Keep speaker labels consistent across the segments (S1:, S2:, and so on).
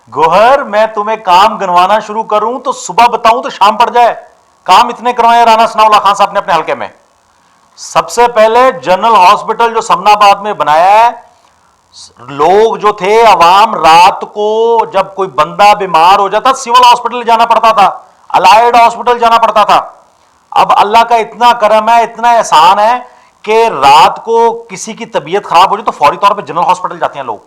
S1: گوہر میں تمہیں کام گنوانا شروع کروں تو صبح بتاؤں تو شام پڑ جائے. کام اتنے کروائے رانا ثناء اللہ خان صاحب نے اپنے حلقے میں. سب سے پہلے جنرل ہاسپٹل جو سمنا آباد میں بنایا ہے، لوگ جو تھے عوام رات کو جب کوئی بندہ بیمار ہو جاتا سول ہاسپٹل جانا پڑتا تھا، الائڈ ہاسپٹل جانا پڑتا تھا. اب اللہ کا اتنا کرم ہے، اتنا احسان ہے کہ رات کو کسی کی طبیعت خراب ہو جائے تو فوری طور پہ جنرل ہاسپٹل جاتے ہیں لوگ.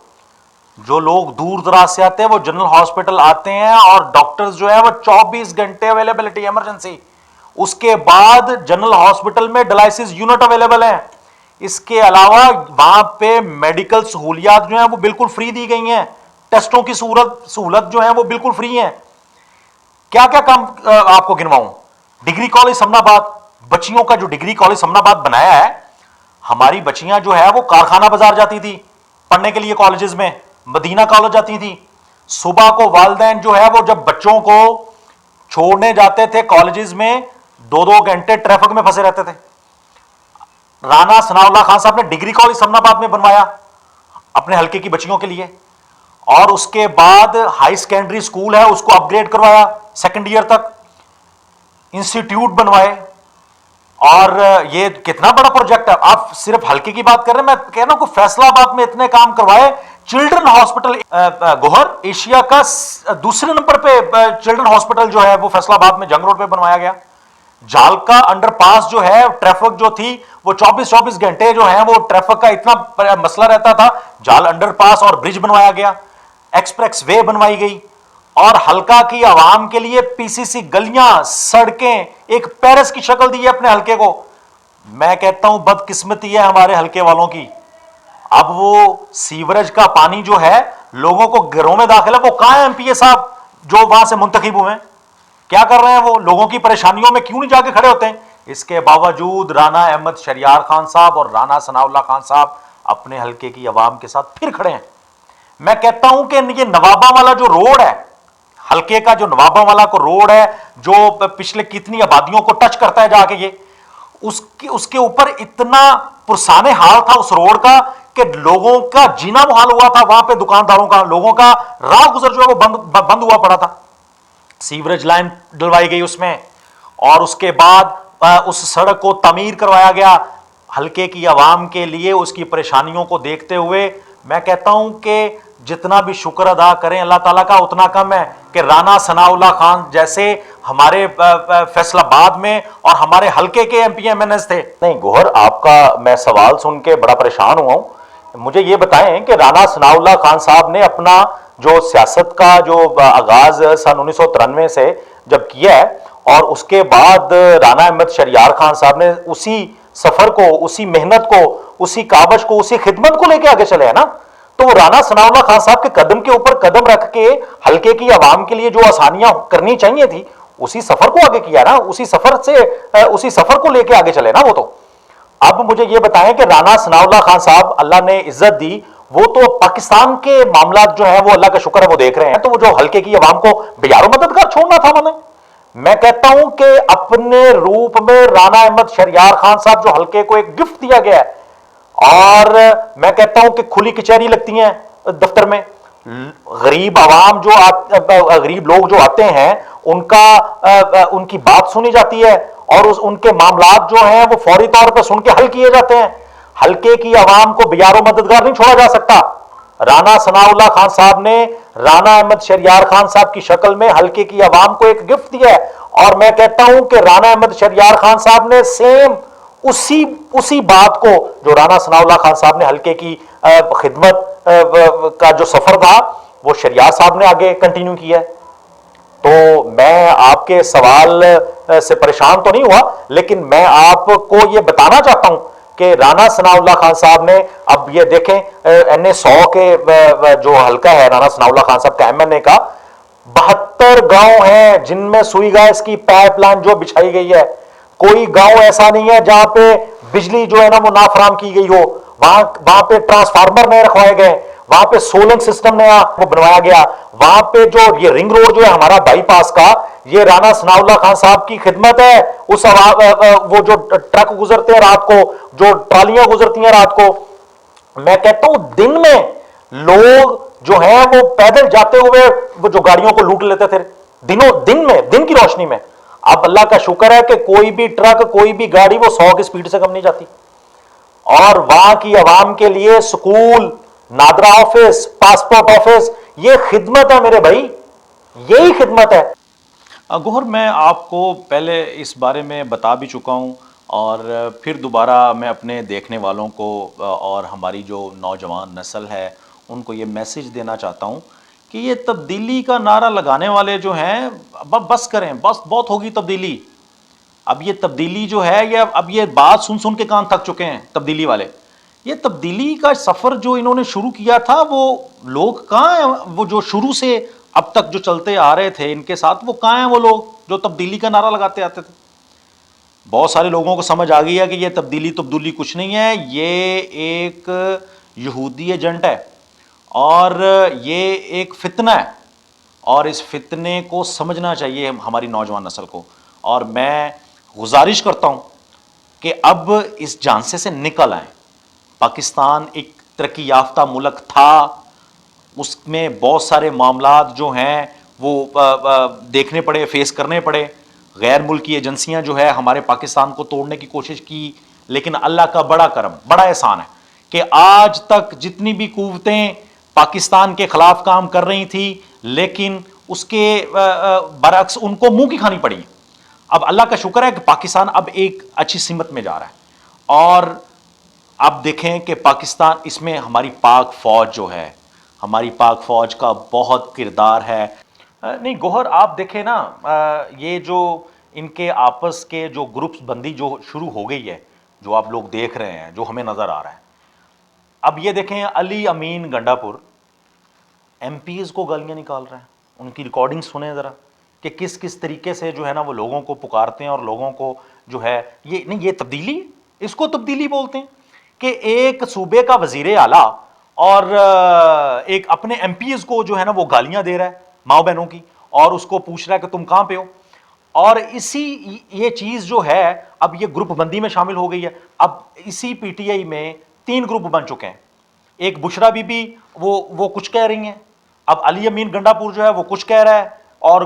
S1: جو لوگ دور دراز سے آتے ہیں وہ جنرل ہاسپٹل آتے ہیں، اور ڈاکٹرز جو ہے وہ 24 گھنٹے اویلیبلٹی ایمرجنسی. اس کے بعد جنرل ہاسپٹل میں ڈائلسس یونٹ اویلیبل ہیں. اس کے علاوہ وہاں پہ میڈیکل سہولیات جو ہیں وہ بالکل فری دی گئی ہیں. ٹیسٹوں کی سہولت جو ہے وہ بالکل فری ہیں. کیا کیا کام آپ کو گنواؤں؟ ڈگری کالج سمنا آباد، بچیوں کا جو ڈگری کالج سمنا آباد بنایا ہے، ہماری بچیاں جو ہے وہ کارخانہ بازار جاتی تھی پڑھنے کے لیے، کالجز میں مدینہ کالج جاتی تھی. صبح کو والدین جو ہے وہ جب بچوں کو چھوڑنے جاتے تھے کالجز میں 2 گھنٹے ٹریفک میں پھنسے رہتے تھے. رانا ثناء اللہ خان صاحب نے ڈگری کالج سمنا آباد میں بنوایا اپنے حلقے کی بچیوں کے لیے، اور اس کے بعد ہائی سیکنڈری اسکول ہے اس کو اپ گریڈ کروایا 2nd ایئر تک، انسٹیٹیوٹ بنوائے. اور یہ کتنا بڑا پروجیکٹ ہے. آپ صرف حلقے کی بات کر رہے ہیں، میں کہہ رہا ہوں کہ فیصلہ آباد میں اتنے کام کروائے. چلڈرن ہاسپٹل گوہر ایشیا کا دوسرے نمبر پہ چلڈرن ہاسپٹل جو ہے وہ فیصلہ آباد میں جنگ روڈ پہ بنوایا گیا. جال کا انڈر پاس جو ہے، ٹریفک جو تھی وہ 24 گھنٹے جو ہیں وہ ٹریفک کا اتنا مسئلہ رہتا تھا، جال انڈر پاس اور برج بنوایا گیا، ایکسپریس وے بنوائی گئی. اور حلقہ کی عوام کے لیے پی سی سی گلیاں، سڑکیں، ایک پیرس کی شکل دی ہے اپنے حلقے کو. میں کہتا ہوں بدقسمتی ہے ہمارے حلقے والوں کی. اب وہ سیوریج کا پانی جو ہے لوگوں کو گھروں میں داخل ہے، وہ کہاں ہے ایم پی اے صاحب جو وہاں سے منتخب ہوئے ہیں؟ کیا کر رہے ہیں وہ؟ لوگوں کی پریشانیوں میں کیوں نہیں جا کے کھڑے ہوتے ہیں؟ اس کے باوجود رانا احمد شریار خان صاحب اور رانا ثناء اللہ خان صاحب اپنے حلقے کی عوام کے ساتھ پھر کھڑے ہیں. میں کہتا ہوں کہ یہ نوابا والا جو روڈ ہے، حلقے کا جو نوابا والا کو روڈ ہے جو پچھلے کتنی آبادیوں کو ٹچ کرتا ہے جا کے، یہ اس کے اوپر اتنا پرسان حال تھا اس روڈ کا کہ لوگوں کا جینا محال ہوا تھا. وہاں پہ دکانداروں کا، لوگوں کا راہ گزر جو ہے وہ بند ہوا پڑا تھا. سیوریج لائن ڈلوائی گئی اس میں، اور اس کے بعد اس سڑک کو تعمیر کروایا گیا حلقے کی عوام کے لیے. اس کی پریشانیوں کو دیکھتے ہوئے میں کہتا ہوں کہ جتنا بھی شکر ادا کریں اللہ تعالیٰ کا اتنا کم ہے کہ رانا ثناء اللہ خان جیسے ہمارے فیصل آباد میں اور ہمارے حلقے کے MP MNS تھے. نہیں گوہر، آپ کا میں سوال سن کے بڑا پریشان ہوا ہوں. مجھے یہ بتائیں کہ رانا ثناء اللہ خان صاحب نے اپنا جو سیاست کا جو آغاز سن 1993 سے جب کیا ہے، اور اس کے بعد رانا احمد شریار خان صاحب نے اسی سفر کو، اسی محنت کو، اسی کاوش کو، اسی خدمت کو لے کے آگے چلے ہیں نا. تو وہ رانا ثناء اللہ خان صاحب کے قدم کے اوپر قدم رکھ کے حلقے کی عوام کے لیے جو آسانیاں کرنی چاہیے تھی اسی سفر کو آگے کیا نا، اسی سفر کو لے کے آگے چلے نا وہ تو. اب مجھے یہ بتائیں کہ رانا ثناء اللہ خان صاحب اللہ نے عزت دی، وہ تو پاکستان کے معاملات جو ہیں وہ اللہ کا شکر ہے وہ دیکھ رہے ہیں، تو وہ جو حلقے کی عوام کو بیار و مددگار چھوڑنا تھا انہوں نے. میں کہتا ہوں کہ اپنے روپ میں رانا احمد شریار خان صاحب جو حلقے کو ایک گفٹ دیا گیا ہے، اور میں کہتا ہوں کہ کھلی کچہری لگتی ہیں دفتر میں، غریب عوام جو غریب لوگ جو آتے ہیں ان کی بات سنی جاتی ہے، اور ان کے معاملات جو ہیں وہ فوری طور پر سن کے حل کیے جاتے ہیں. حلقے کی عوام کو بیار و مددگار نہیں چھوڑا جا سکتا. رانا ثناء اللہ خان صاحب نے رانا احمد شریار خان صاحب کی شکل میں حلقے کی عوام کو ایک گفٹ دیا ہے، اور میں کہتا ہوں کہ رانا احمد شریار خان صاحب نے سیم اسی بات کو جو رانا ثناء اللہ خان صاحب نے حلقے کی خدمت کا جو سفر تھا وہ شریار صاحب نے آگے کنٹینیو کیا ہے. تو میں آپ کے سوال سے پریشان تو نہیں ہوا، لیکن میں آپ کو یہ بتانا چاہتا ہوں کہ رانا ثناء اللہ خان صاحب نے، اب یہ دیکھیں این اے 100 کے جو حلقہ ہے رانا ثناء اللہ خان صاحب کا ایم این اے کا، 72 گاؤں ہیں جن میں سوئی گیس کی پائپ لائن جو بچھائی گئی ہے. کوئی گاؤں ایسا نہیں ہے جہاں پہ بجلی جو ہے نا وہ نافراہم کی گئی ہو. وہاں پہ ٹرانسفارمر نئے رکھوائے گئے، وہاں پہ سولنگ سسٹم نیا وہ بنوایا گیا. وہاں پہ جو یہ رنگ روڈ جو ہے ہمارا بائی پاس کا، یہ رانا ثناء اللہ خان صاحب کی خدمت ہے. وہ جو ٹرک گزرتے ہیں رات کو، جو ٹرالیاں گزرتی ہیں رات کو، میں کہتا ہوں دن میں لوگ جو ہیں وہ پیدل جاتے ہوئے وہ جو گاڑیوں کو لوٹ لیتے تھے دن کی روشنی میں. اب اللہ کا شکر ہے کہ کوئی بھی ٹرک کوئی بھی گاڑی وہ 100 کی سپیڈ سے کم نہیں جاتی. اور وہاں کی عوام کے لیے school, NADRA office, passport office, یہ خدمت ہے میرے بھائی، یہی خدمت ہے.
S2: گوہر میں آپ کو پہلے اس بارے میں بتا بھی چکا ہوں، اور پھر دوبارہ میں اپنے دیکھنے والوں کو اور ہماری جو نوجوان نسل ہے ان کو یہ میسج دینا چاہتا ہوں کہ یہ تبدیلی کا نعرہ لگانے والے جو ہیں بس کریں، بس بہت ہوگی تبدیلی. اب یہ تبدیلی جو ہے اب یہ بات سن سن کے کان تھک چکے ہیں تبدیلی والے. یہ تبدیلی کا سفر جو انہوں نے شروع کیا تھا وہ لوگ کہاں ہیں؟ وہ جو شروع سے اب تک جو چلتے آ رہے تھے ان کے ساتھ، وہ کہاں ہیں وہ لوگ جو تبدیلی کا نعرہ لگاتے آتے تھے؟ بہت سارے لوگوں کو سمجھ آ گئی ہے کہ یہ تبدیلی کچھ نہیں ہے، یہ ایک یہودی ایجنٹ ہے اور یہ ایک فتنہ ہے، اور اس فتنے کو سمجھنا چاہیے ہماری نوجوان نسل کو. اور میں گزارش کرتا ہوں کہ اب اس جھانسے سے نکل آئیں. پاکستان ایک ترقی یافتہ ملک تھا، اس میں بہت سارے معاملات جو ہیں وہ دیکھنے پڑے، فیس کرنے پڑے. غیر ملکی ایجنسیاں جو ہے ہمارے پاکستان کو توڑنے کی کوشش کی، لیکن اللہ کا بڑا کرم، بڑا احسان ہے کہ آج تک جتنی بھی قوتیں پاکستان کے خلاف کام کر رہی تھی، لیکن اس کے برعکس ان کو منہ کی کھانی پڑی. اب اللہ کا شکر ہے کہ پاکستان اب ایک اچھی سمت میں جا رہا ہے. اور آپ دیکھیں کہ پاکستان، اس میں ہماری پاک فوج جو ہے، ہماری پاک فوج کا بہت کردار ہے. نہیں گوہر آپ دیکھیں نا، یہ جو ان کے آپس کے جو گروپس بندی جو شروع ہو گئی ہے، جو آپ لوگ دیکھ رہے ہیں، جو ہمیں نظر آ رہا ہے. اب یہ دیکھیں علی امین گنڈا پور ایم پیز کو گالیاں نکال رہے ہیں. ان کی ریکارڈنگ سنیں ذرا کہ کس کس طریقے سے جو ہے نا وہ لوگوں کو پکارتے ہیں اور لوگوں کو جو ہے یہ نہیں، یہ تبدیلی، اس کو تبدیلی بولتے ہیں کہ ایک صوبے کا وزیر اعلیٰ اور ایک اپنے ایم پیز کو جو ہے نا وہ گالیاں دے رہا ہے ماؤں بہنوں کی، اور اس کو پوچھ رہا ہے کہ تم کہاں پہ ہو. اور یہ چیز جو ہے اب یہ گروپ بندی میں شامل ہو گئی ہے. اب اسی پی ٹی آئی میں 3 گروپ بن چکے ہیں. ایک بشرا بی بی وہ کچھ کہہ رہی ہیں، اب علی امین گنڈا پور جو ہے وہ کچھ کہہ رہا ہے، اور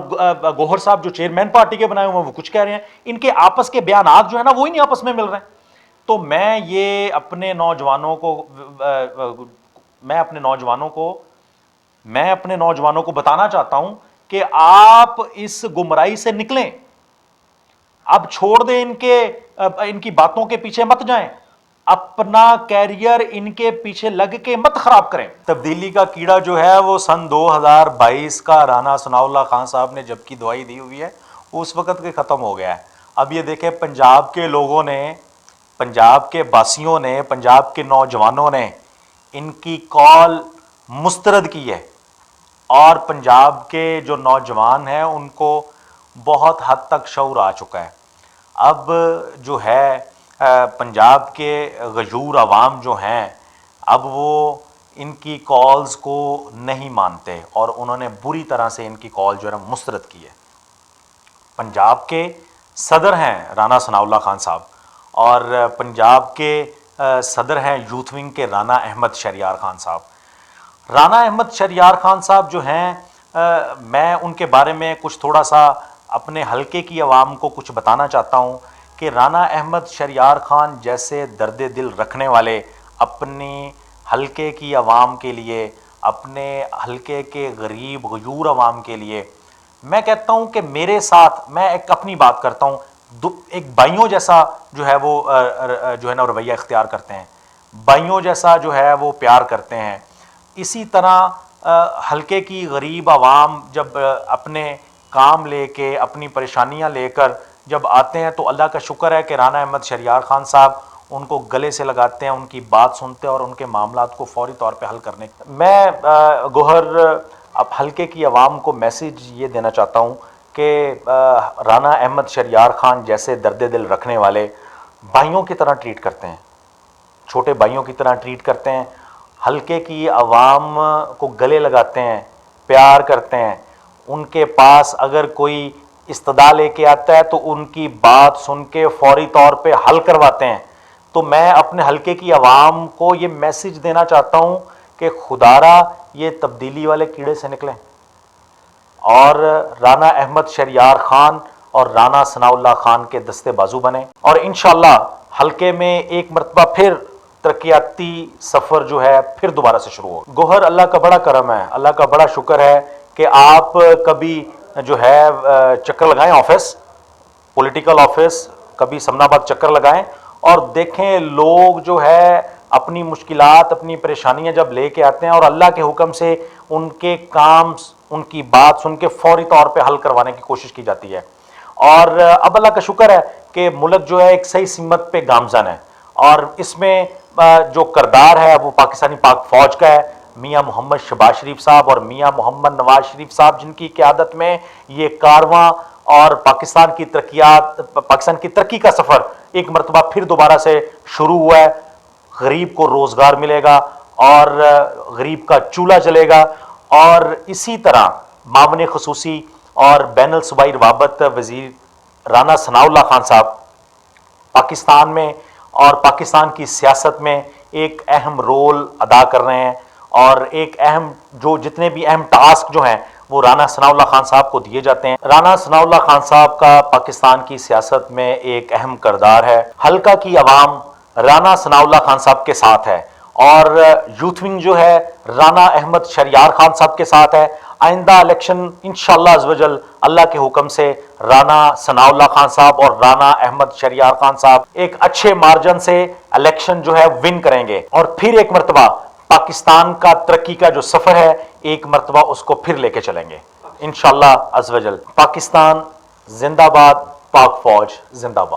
S2: گوہر صاحب جو چیئرمین پارٹی کے بنائے ہوئے ہیں وہ کچھ کہہ رہے ہیں. ان کے آپس کے بیانات جو ہے نا وہی نہیں آپس میں مل رہے ہیں. تو میں یہ اپنے نوجوانوں کو بتانا چاہتا ہوں کہ آپ اس گمراہی سے نکلیں. اب چھوڑ دیں ان کی باتوں کے پیچھے مت جائیں، اپنا کیریئر ان کے پیچھے لگ کے مت خراب کریں. تبدیلی کا کیڑا جو ہے وہ سن 2022 کا رانا ثناء اللہ خان صاحب نے جب کی دوائی دی ہوئی ہے وہ اس وقت کے ختم ہو گیا ہے. اب یہ دیکھیں پنجاب کے لوگوں نے، پنجاب کے باسیوں نے، پنجاب کے نوجوانوں نے ان کی کال مسترد کی ہے، اور پنجاب کے جو نوجوان ہیں ان کو بہت حد تک شعور آ چکا ہے. اب جو ہے پنجاب کے غیور عوام جو ہیں اب وہ ان کی کالز کو نہیں مانتے، اور انہوں نے بری طرح سے ان کی کال جو ہے نا مسترد کی ہے. پنجاب کے صدر ہیں رانا ثناء اللہ خان صاحب، اور پنجاب کے صدر ہیں یوتھ ونگ کے رانا احمد شہریار خان صاحب. رانا احمد شہریار خان صاحب جو ہیں، میں ان کے بارے میں کچھ تھوڑا سا اپنے حلقے کی عوام کو کچھ بتانا چاہتا ہوں کہ رانا احمد شہریار خان جیسے درد دل رکھنے والے اپنی حلقے کی عوام کے لیے، اپنے حلقے کے غریب غیور عوام کے لیے، میں کہتا ہوں کہ میرے ساتھ، میں ایک اپنی بات کرتا ہوں، ایک بھائیوں جیسا جو ہے وہ جو ہے نا رویہ اختیار کرتے ہیں، بھائیوں جیسا جو ہے وہ پیار کرتے ہیں. اسی طرح حلقے کی غریب عوام جب اپنے کام لے کے، اپنی پریشانیاں لے کر جب آتے ہیں تو اللہ کا شکر ہے کہ رانا احمد شہریار خان صاحب ان کو گلے سے لگاتے ہیں، ان کی بات سنتے ہیں اور ان کے معاملات کو فوری طور پہ حل کرنے. میں گوہر اب حلقے کی عوام کو میسیج یہ دینا چاہتا ہوں کہ رانا احمد شہریار خان جیسے درد دل رکھنے والے بھائیوں کی طرح ٹریٹ کرتے ہیں، چھوٹے بھائیوں کی طرح ٹریٹ کرتے ہیں، حلقے کی عوام کو گلے لگاتے ہیں، پیار کرتے ہیں. ان کے پاس اگر کوئی استدعا لے کے آتا ہے تو ان کی بات سن کے فوری طور پہ حل کرواتے ہیں. تو میں اپنے حلقے کی عوام کو یہ میسیج دینا چاہتا ہوں
S1: کہ خدارا یہ تبدیلی والے کیڑے سے نکلیں اور رانا احمد شہریار خان اور رانا ثناء اللہ خان کے دستے بازو بنے، اور انشاءاللہ حلقے میں ایک مرتبہ پھر ترقیاتی سفر جو ہے پھر دوبارہ سے شروع ہو۔ گوہر اللہ کا بڑا کرم ہے، اللہ کا بڑا شکر ہے کہ آپ کبھی جو ہے چکر لگائیں آفس، پولیٹیکل آفس، کبھی سمنا آباد چکر لگائیں اور دیکھیں لوگ جو ہے اپنی مشکلات، اپنی پریشانیاں جب لے کے آتے ہیں اور اللہ کے حکم سے ان کے کام، ان کی بات سن کے فوری طور پہ حل کروانے کی کوشش کی جاتی ہے، اور اب اللہ کا شکر ہے کہ ملک جو ہے ایک صحیح سمت پہ گامزن ہے، اور اس میں جو کردار ہے وہ پاکستانی پاک فوج کا ہے، میاں محمد شہباز شریف صاحب اور میاں محمد نواز شریف صاحب جن کی قیادت میں یہ کارواں اور پاکستان کی ترقی کا سفر ایک مرتبہ پھر دوبارہ سے شروع ہوا ہے۔ غریب کو روزگار ملے گا اور غریب کا چولہا چلے گا، اور اسی طرح معاون خصوصی اور بین الصوبائی روابط وزیر رانا ثناء اللہ خان صاحب پاکستان میں اور پاکستان کی سیاست میں ایک اہم رول ادا کر رہے ہیں، اور ایک اہم جتنے بھی اہم ٹاسک جو ہیں وہ رانا ثناء اللہ خان صاحب کو دیے جاتے ہیں۔ رانا ثناء اللہ خان صاحب کا پاکستان کی سیاست میں ایک اہم کردار ہے۔ حلقہ کی عوام رانا ثناء اللہ خان صاحب کے ساتھ ہے، اور یوتھ ونگ جو ہے رانا احمد شہریار خان صاحب کے ساتھ ہے۔ آئندہ الیکشن انشاءاللہ عزوجل اللہ کے حکم سے رانا ثناء اللہ خان صاحب اور رانا احمد شہریار خان صاحب ایک اچھے مارجن سے الیکشن جو ہے ون کریں گے، اور پھر ایک مرتبہ پاکستان کا ترقی کا جو سفر ہے ایک مرتبہ اس کو پھر لے کے چلیں گے انشاءاللہ عزوجل۔ پاکستان زندہ باد، پاک فوج زندہ باد۔